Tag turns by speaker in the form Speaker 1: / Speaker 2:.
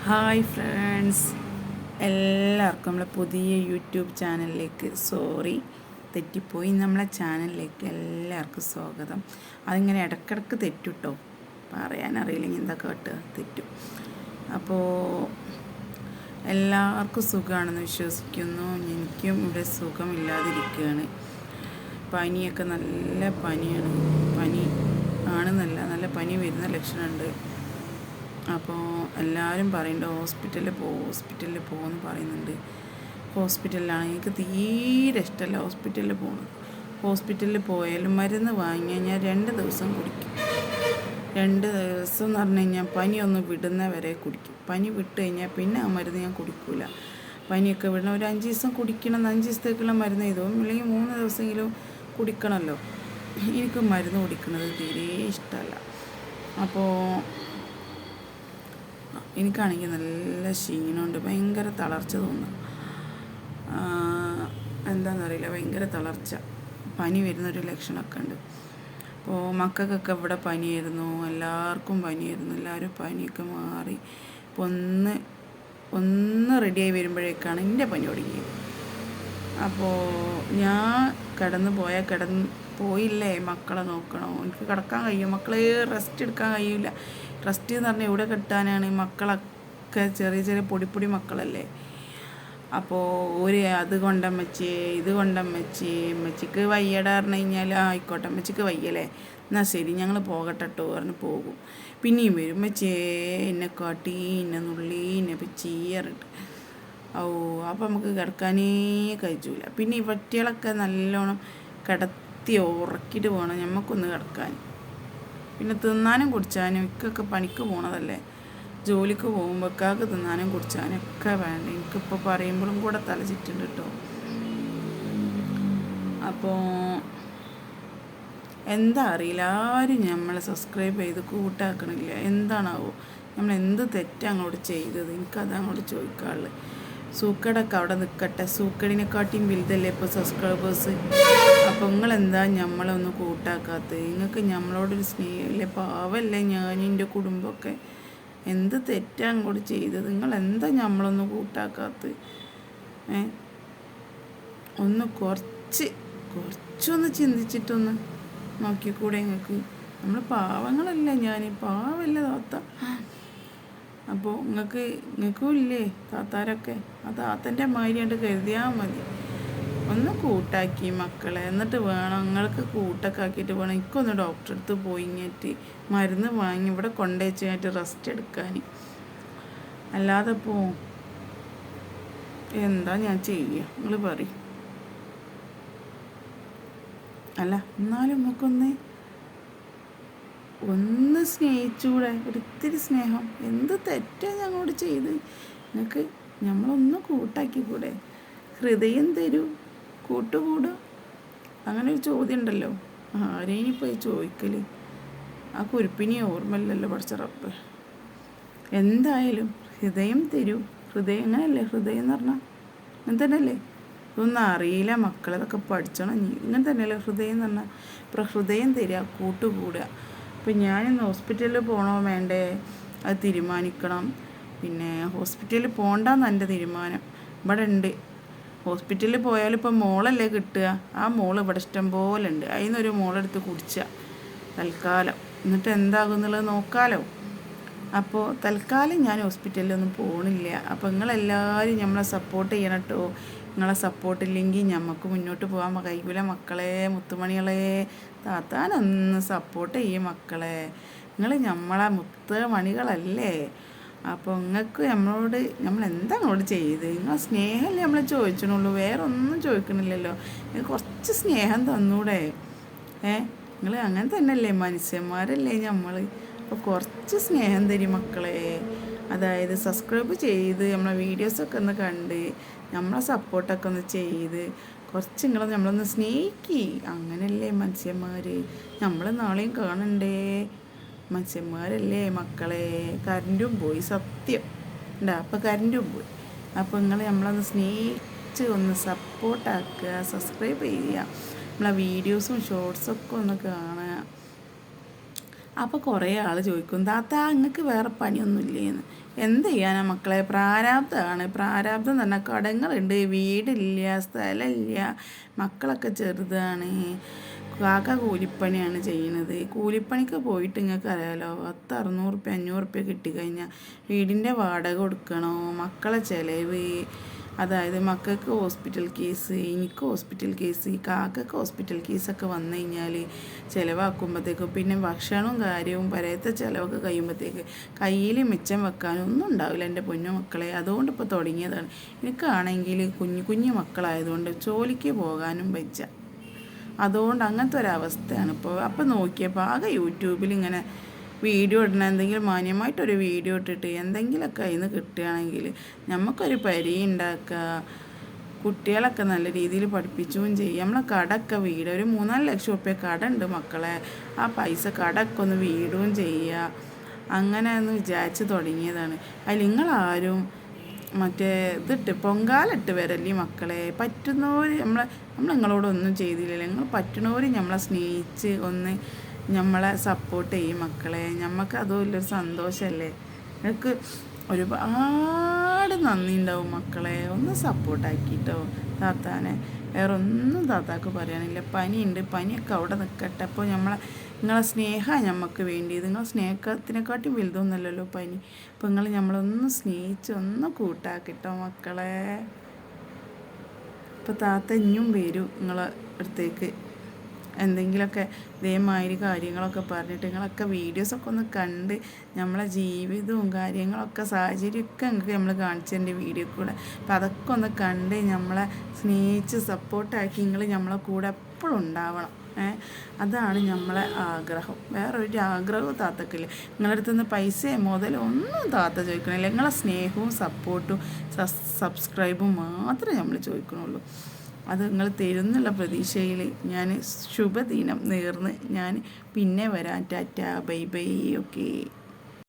Speaker 1: Hi friends, എല്ലാവർക്കും നമ്മളെ പുതിയ യൂട്യൂബ് ചാനലിലേക്ക് തെറ്റിപ്പോയി. നമ്മളെ ചാനലിലേക്ക് എല്ലാവർക്കും സ്വാഗതം. അതിങ്ങനെ ഇടയ്ക്കിടയ്ക്ക് തെറ്റുട്ടോ, പറയാനറിയില്ലെങ്കിൽ എന്താ കേട്ട് തെറ്റും. അപ്പോൾ എല്ലാവർക്കും സുഖമാണെന്ന് വിശ്വസിക്കുന്നു. എനിക്കും ഇവിടെ സുഖമില്ലാതിരിക്കുകയാണ്. പനിയൊക്കെ നല്ല പനിയാണ്. പനി ആണെന്നല്ല, നല്ല പനി വരുന്ന ലക്ഷണമുണ്ട്. അപ്പോൾ എല്ലാവരും പറയുന്നുണ്ട് ഹോസ്പിറ്റലിൽ പോകുമെന്ന് പറയുന്നുണ്ട്. ഹോസ്പിറ്റലിലാണ് എനിക്ക് തീരെ ഇഷ്ടമല്ല ഹോസ്പിറ്റലിൽ പോകുന്നത്. ഹോസ്പിറ്റലിൽ പോയാലും മരുന്ന് വാങ്ങി ഞാൻ 2 ദിവസം കുടിക്കും. 2 ദിവസം എന്ന് പറഞ്ഞു കഴിഞ്ഞാൽ പനി ഒന്ന് വിടുന്ന വരെ കുടിക്കും. പനി വിട്ട് കഴിഞ്ഞാൽ പിന്നെ ആ മരുന്ന് ഞാൻ കുടിക്കില്ല. പനിയൊക്കെ വിടണം, ഒരു 5 ദിവസം കുടിക്കണം. 5 ദിവസത്തേക്കുള്ള മരുന്ന് ചെയ്തോ, അല്ലെങ്കിൽ 3 ദിവസമെങ്കിലും കുടിക്കണമല്ലോ. എനിക്ക് മരുന്ന് കുടിക്കുന്നത് തീരെ ഇഷ്ടമല്ല. അപ്പോൾ എനിക്കാണെങ്കിൽ നല്ല ക്ഷീണമുണ്ട്, ഭയങ്കര തളർച്ച തോന്നുന്നു. എന്താണെന്നറിയില്ല, ഭയങ്കര തളർച്ച, പനി വരുന്നൊരു ലക്ഷണമൊക്കെ ഉണ്ട്. അപ്പോൾ മക്കൾക്കൊക്കെ ഇവിടെ പനിയായിരുന്നു, എല്ലാവർക്കും പനിയായിരുന്നു. എല്ലാവരും പനിയൊക്കെ മാറി ഇപ്പോൾ ഒന്ന് റെഡിയായി വരുമ്പോഴേക്കാണ് എൻ്റെ പനി തുടങ്ങിയത്. അപ്പോൾ ഞാൻ പോയില്ലേ, മക്കളെ നോക്കണോ, എനിക്ക് കിടക്കാൻ കഴിയും, മക്കളെ റെസ്റ്റ് എടുക്കാൻ കഴിയില്ല. റെസ്റ്റ് എന്ന് പറഞ്ഞാൽ എവിടെ കിട്ടാനാണ്? മക്കളൊക്കെ ചെറിയ പൊടി മക്കളല്ലേ. അപ്പോൾ അത് കൊണ്ടമ്മച്ചി ഇത് കൊണ്ടമ്മച്ചി, അമ്മച്ചിക്ക് വയ്യടാ പറഞ്ഞു കഴിഞ്ഞാൽ ആയിക്കോട്ടെ അമ്മച്ചിക്ക് വയ്യല്ലേ, എന്നാൽ ശരി ഞങ്ങൾ പോകട്ടോ പറഞ്ഞ് പോകും. പിന്നെയും വരും, അമ്മച്ചിയെ എന്നെ കാട്ടി, എന്നെ നുള്ളി, എന്നെ പിച്ചി പറഞ്ഞിട്ട്. അപ്പോൾ നമുക്ക് കിടക്കാനേ കഴിച്ചില്ല. പിന്നെ ഈ പട്ടികളൊക്കെ നല്ലോണം കിടത്തി ഉറക്കിയിട്ട് പോകണം ഞമ്മക്കൊന്ന് കിടക്കാൻ. പിന്നെ തിന്നാനും കുടിച്ചാനും ഇക്കൊക്കെ പണിക്ക് പോണതല്ലേ, ജോലിക്ക് പോകുമ്പോഴേക്കാക്ക് തിന്നാനും കുടിച്ചാനൊക്കെ വേണ്ട. എനിക്കിപ്പോൾ പറയുമ്പോഴും കൂടെ തല ചുറ്റുണ്ട് കേട്ടോ. അപ്പോൾ എന്താ അറിയില്ല, ആരും നമ്മളെ സബ്സ്ക്രൈബ് ചെയ്ത് കൂട്ടാക്കണില്ല. എന്താണാവോ, നമ്മൾ എന്ത് തെറ്റാണ് അങ്ങോട്ട് ചെയ്തത്? എനിക്കത് അങ്ങോട്ട് ചോദിക്കാറുള്ളത്. സൂക്കടൊക്കെ അവിടെ നിൽക്കട്ടെ, സൂക്കടിനെക്കാട്ടിയും വലുതല്ലേ ഇപ്പോൾ സബ്സ്ക്രൈബേഴ്സ്. അപ്പോൾ നിങ്ങളെന്താ നമ്മളൊന്ന് കൂട്ടാക്കാത്തത്? നിങ്ങൾക്ക് നമ്മളോടൊരു സ്നേഹമില്ലേ? പാവല്ലേ ഞാൻ, എൻ്റെ കുടുംബമൊക്കെ. എന്ത് തെറ്റാണ് അങ്ങോട്ട് ചെയ്തത്? നിങ്ങളെന്താ നമ്മളൊന്ന് കൂട്ടാക്കാത്തത്? ഒന്ന് കുറച്ചൊന്ന് ചിന്തിച്ചിട്ടൊന്ന് നോക്കിക്കൂടെ നിങ്ങൾക്ക്? നമ്മൾ പാവങ്ങളല്ല, ഞാൻ പാവല്ലേ താത്ത. അപ്പോൾ നിങ്ങൾക്കും ഇല്ലേ താത്താരൊക്കെ? ആ താത്തൻ്റെ മാതിരിയായിട്ട് കരുതിയാൽ മതി. ഒന്ന് കൂട്ടാക്കി മക്കളെ, എന്നിട്ട് വേണം നിങ്ങൾക്ക് കൂട്ടൊക്കെ ആക്കിയിട്ട് വേണം എനിക്കൊന്ന് ഡോക്ടറെ അടുത്ത് പോയിങ്ങിട്ട് മരുന്ന് വാങ്ങി ഇവിടെ കൊണ്ടുവച്ച് കഴിഞ്ഞിട്ട് റെസ്റ്റ് എടുക്കാൻ. അല്ലാതെ എന്താ ഞാൻ ചെയ്യുക? നിങ്ങൾ പറയും. അല്ല എന്നാലും ഒന്ന് സ്നേഹിച്ചുകൂടെ? ഒരിത്തിരി സ്നേഹം. എന്ത് തെറ്റാണ് ഞങ്ങളോട് ചെയ്ത്? നിങ്ങൾക്ക് നമ്മളൊന്ന് കൂട്ടാക്കിക്കൂടെ? ഹൃദയം തരൂ, കൂട്ടുകൂടും. അങ്ങനെ ഒരു ചോദ്യം ഉണ്ടല്ലോ, ആരെയും പോയി ചോദിക്കൽ? ആ കുരുപ്പിനെ ഓർമ്മയില്ലല്ലോ പഠിച്ച റബ്ബ്. എന്തായാലും ഹൃദയം തരൂ. ഹൃദയം അങ്ങനെയല്ലേ, ഹൃദയം എന്ന് പറഞ്ഞാൽ അങ്ങനെ തന്നെയല്ലേ? ഇതൊന്നും അറിയില്ല മക്കളെ, ഇതൊക്കെ പഠിച്ചണം. ഇങ്ങനെ തന്നെയല്ലേ ഹൃദയം എന്ന് പറഞ്ഞാൽ? ഇപ്പോൾ ഹൃദയം തരിക, കൂട്ടുകൂടുക. ഇപ്പം ഞാനിന്ന് ഹോസ്പിറ്റലിൽ പോകണോ വേണ്ടേ അത് തീരുമാനിക്കണം. പിന്നെ ഹോസ്പിറ്റലിൽ പോകണ്ടെന്ന് എൻ്റെ തീരുമാനം. ഇവിടെ ഉണ്ട്. ഹോസ്പിറ്റലിൽ പോയാലും ഇപ്പം മോളല്ലേ കിട്ടുക, ആ മോള് ഇവിടെ ഇഷ്ടം പോലെ ഉണ്ട്. അതിൽ നിന്നൊരു മോളെടുത്ത് കുടിച്ച തൽക്കാലം, എന്നിട്ട് എന്താകും എന്നുള്ളത് നോക്കാമല്ലോ. അപ്പോൾ തൽക്കാലം ഞാൻ ഹോസ്പിറ്റലിലൊന്നും പോകണില്ല. അപ്പോൾ നിങ്ങളെല്ലാവരും നമ്മളെ സപ്പോർട്ട് ചെയ്യണം കേട്ടോ. നിങ്ങളെ സപ്പോർട്ടില്ലെങ്കിൽ നമുക്ക് മുന്നോട്ട് പോകാൻ കഴിയില്ല മക്കളെ, മുത്തുമണികളെ. താത്താനൊന്ന് സപ്പോർട്ട് ചെയ്യും മക്കളെ. നിങ്ങൾ നമ്മളെ മുത്തുമണികളല്ലേ. അപ്പോൾ നിങ്ങൾക്ക് നമ്മൾ എന്താ അങ്ങോട്ട് ചെയ്ത്? നിങ്ങൾ സ്നേഹമല്ലേ നമ്മൾ ചോദിച്ചണുള്ളൂ, വേറെ ഒന്നും ചോദിക്കണില്ലല്ലോ. കുറച്ച് സ്നേഹം തന്നൂടെ? നിങ്ങൾ അങ്ങനെ തന്നെയല്ലേ, മനുഷ്യന്മാരല്ലേ നമ്മൾ. അപ്പോൾ കുറച്ച് സ്നേഹം തരും മക്കളെ. അതായത് സബ്സ്ക്രൈബ് ചെയ്ത് നമ്മളെ വീഡിയോസൊക്കെ ഒന്ന് കണ്ട് നമ്മളെ സപ്പോർട്ടൊക്കെ ഒന്ന് ചെയ്ത് കുറച്ച് നമ്മളൊന്ന് സ്നേഹിക്കി. അങ്ങനെയല്ലേ മനുഷ്യന്മാർ? നമ്മൾ നാളെയും കാണണ്ടേ? മനുഷ്യന്മാരല്ലേ മക്കളെ. കറണ്ടും പോയി, സത്യം ഉണ്ടാ. അപ്പോൾ കറണ്ടും പോയി. അപ്പോൾ നമ്മളൊന്ന് സ്നേഹിച്ച് ഒന്ന് സപ്പോർട്ടാക്കുക, സബ്സ്ക്രൈബ് ചെയ്യുക, നമ്മളെ വീഡിയോസും ഷോർട്സൊക്കെ ഒന്ന് കാണുക. അപ്പോൾ കുറേ ആൾ ചോദിക്കും താത്ത നിങ്ങൾക്ക് വേറെ പണിയൊന്നുമില്ലേന്ന്. എന്ത് ചെയ്യാനാ മക്കളെ, പ്രാരാബ്ധമാണ്. പ്രാരാബ്ധം എന്ന് പറഞ്ഞാൽ കടങ്ങളുണ്ട്, വീടില്ല, സ്ഥലമില്ല, മക്കളൊക്കെ ചെറുതാണ്. കാക്ക കൂലിപ്പണിയാണ് ചെയ്യുന്നത്. കൂലിപ്പണിക്ക് പോയിട്ട് നിങ്ങൾക്ക് അറിയാമല്ലോ, 600 റുപ്യ 500 റുപ്യ കിട്ടിക്കഴിഞ്ഞാൽ വീടിൻ്റെ വാടക കൊടുക്കണോ, മക്കളെ ചിലവ്, അതായത് മക്കൾക്ക് ഹോസ്പിറ്റൽ കേസ്, എനിക്ക് ഹോസ്പിറ്റൽ കേസ്, കാക്കക്ക് ഹോസ്പിറ്റൽ കേസൊക്കെ വന്നു കഴിഞ്ഞാൽ ചിലവാക്കുമ്പോഴത്തേക്കും പിന്നെ ഭക്ഷണവും കാര്യവും പരയത്തെ ചിലവൊക്കെ കഴിയുമ്പോഴത്തേക്ക് കയ്യിൽ മിച്ചം വെക്കാനും ഒന്നും ഉണ്ടാവില്ല എൻ്റെ പൊന്നു മക്കളെ. അതുകൊണ്ട് ഇപ്പോൾ തുടങ്ങിയതാണ്. എനിക്കാണെങ്കിൽ കുഞ്ഞു മക്കളായതുകൊണ്ട് ജോലിക്ക് പോകാനും വെച്ച, അതുകൊണ്ട് അങ്ങനത്തെ ഒരവസ്ഥയാണ് ഇപ്പോൾ. അപ്പോൾ നോക്കിയപ്പോൾ ആകെ യൂട്യൂബിൽ ഇങ്ങനെ വീഡിയോ ഇടണം, എന്തെങ്കിലും മാന്യമായിട്ടൊരു വീഡിയോ ഇട്ടിട്ട് എന്തെങ്കിലുമൊക്കെ അതിൽ നിന്ന് കിട്ടുകയാണെങ്കിൽ നമുക്കൊരു പരി ഉണ്ടാക്കുക, കുട്ടികളൊക്കെ നല്ല രീതിയിൽ പഠിപ്പിച്ചും ചെയ്യും. നമ്മളെ കടമൊക്കെ വീട് ഒരു 3-4 ലക്ഷം റുപ്യ കട ഉണ്ട് മക്കളെ, ആ പൈസ കടമൊക്കെ ഒന്ന് വീടുകയും ചെയ്യുക, അങ്ങനെ ഒന്ന് വിചാരിച്ച് തുടങ്ങിയതാണ്. അതിൽ നിങ്ങളാരും മറ്റേ ഇതിട്ട് പൊങ്കാലിട്ട് വരല്ലേ മക്കളെ. പറ്റുന്നവർ നമ്മൾ നിങ്ങളോടൊന്നും ചെയ്തില്ലല്ലോ, നിങ്ങൾ പറ്റുന്നവർ നമ്മളെ സ്നേഹിച്ച് ഒന്ന് നമ്മളെ സപ്പോർട്ട് ചെയ്യും മക്കളെ. നമുക്ക് അതും വലിയൊരു സന്തോഷമല്ലേ. നിങ്ങൾക്ക് ഒരുപാട് നന്ദി ഉണ്ടാവും മക്കളെ. ഒന്ന് സപ്പോർട്ടാക്കിയിട്ടോ താത്താനെ. വേറെ ഒന്നും താത്താക്ക് പറയാനില്ല. പനിയുണ്ട്, പനിയൊക്കെ അവിടെ നിൽക്കട്ടെ. അപ്പോൾ നിങ്ങളെ സ്നേഹമാണ് നമുക്ക് വേണ്ടിയത്. നിങ്ങളെ സ്നേഹത്തിനെക്കാട്ടും വലുതൊന്നുമല്ലല്ലോ പനി. അപ്പോൾ നിങ്ങൾ നമ്മളൊന്ന് സ്നേഹിച്ച് ഒന്ന് കൂട്ടാക്കിട്ടോ മക്കളെ. അപ്പോൾ താത്ത ഇനിയും വരും നിങ്ങളെ അടുത്തേക്ക്, എന്തെങ്കിലുമൊക്കെ ഇതേമാതിരി കാര്യങ്ങളൊക്കെ പറഞ്ഞിട്ട് നിങ്ങളൊക്കെ വീഡിയോസൊക്കെ ഒന്ന് കണ്ട് നമ്മളെ ജീവിതവും കാര്യങ്ങളൊക്കെ സാഹചര്യമൊക്കെ നിങ്ങൾക്ക് നമ്മൾ കാണിച്ചതിൻ്റെ വീഡിയോ കൂടെ. അപ്പം അതൊക്കെ ഒന്ന് കണ്ട് നമ്മളെ സ്നേഹിച്ച് സപ്പോർട്ടാക്കി നിങ്ങൾ നമ്മളെ കൂടെ എപ്പോഴും ഉണ്ടാവണം. അതാണ് നമ്മളെ ആഗ്രഹം. വേറൊരു ആഗ്രഹവും താത്തക്കില്ല. നിങ്ങളുടെ അടുത്ത് നിന്ന് പൈസയോ മുതലോ ഒന്നും താത്ത ചോദിക്കണില്ല. നിങ്ങളെ സ്നേഹവും സപ്പോർട്ടും സബ്സ്ക്രൈബും മാത്രമേ നമ്മൾ ചോദിക്കണുള്ളൂ. അത് നിങ്ങൾ തരുന്നുള്ള പ്രതീക്ഷയിൽ ഞാൻ ശുഭദിനം നേർന്ന് ഞാൻ പിന്നെ വരാം. Tata bye bye. ഓക്കേ.